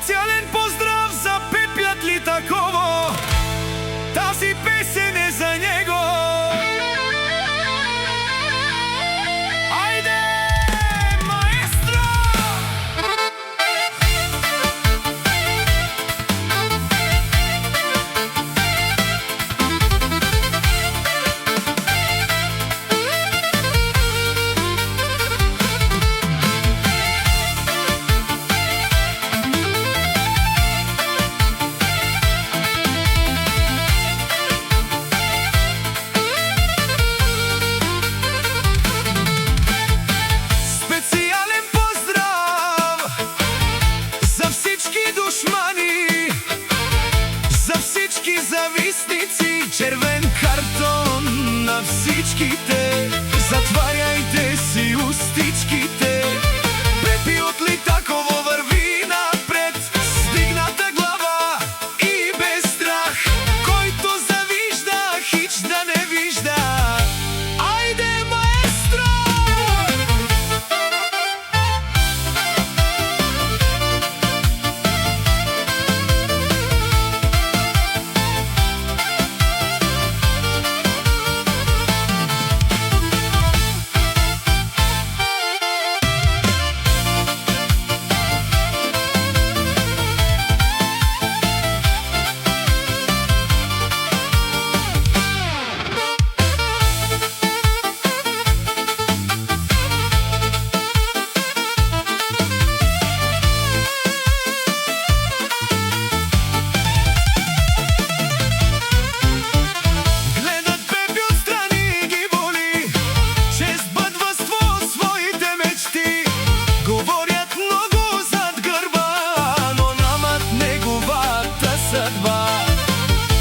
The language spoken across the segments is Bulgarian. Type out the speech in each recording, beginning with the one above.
Специјален поздрав за Пепјат Литаково, тази песен е за него. Ајде, маестро! Червен картон на всичките, затваряйте си устичките. Пепи от Литаково върви напред, с дигната глава и без страх. Който завижда, хич да не вижда. Айде, маестро!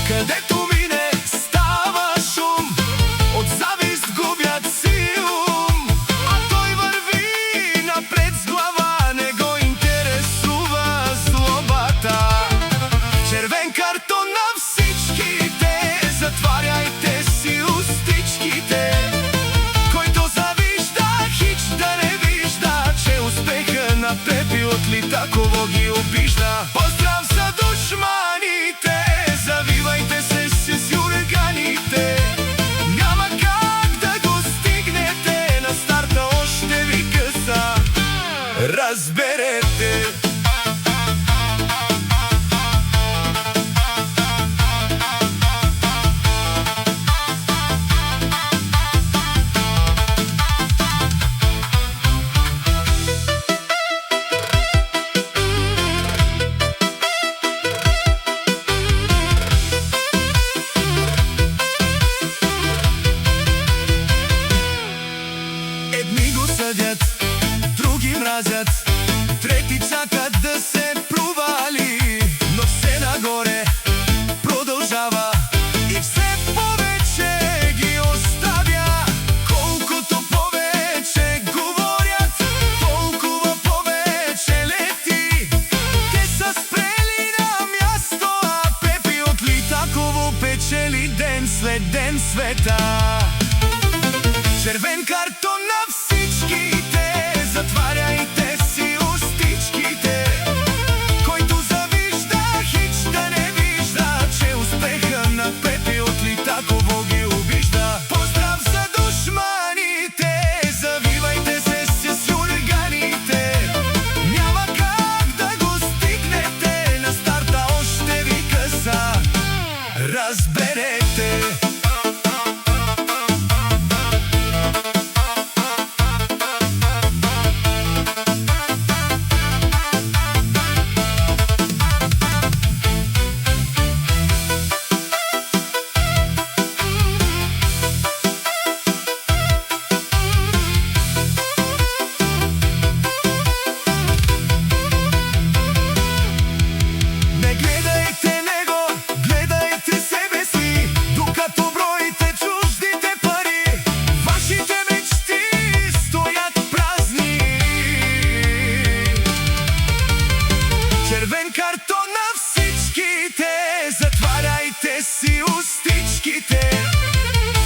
Където мине става шум, от завист губят си ум. А той върви напред с глава, не го интересува злобата. Червен картон на всичките, затваряйте си устичките. Който завижда, хич да не вижда, че успеха на Пепи от Литаково ги обижда. Поздрав за душманите, завивайте се с юрганите. Няма как да го стигнете, на старта още ви къса. Разберете. Едни го съдят, други мразят, трети чакат да се провали. Но все нагоре продължава и все повече ги оставя. Колкото повече говорят, толкова повече лети. Те са спрели на място, а Пепи от Литаково печели ден след ден света. Червен картон на всичките, затваряйте си устичките. Който завижда, хич да не вижда, че успеха на Пепи от Литаково ги обижда. Поздрав за душманите, завивайте се с юрганите. Няма как да го стигнете, на старта още ви къса. Разберете. Червен картон на всичките, затваряйте си устичките.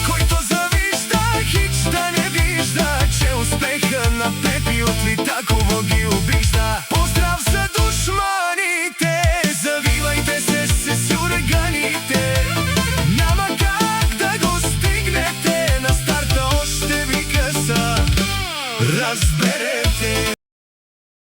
Който завижда, хич да не вижда, че успеха на Пепи от Литаково ги обижда. Поздрав за душманите. разбере.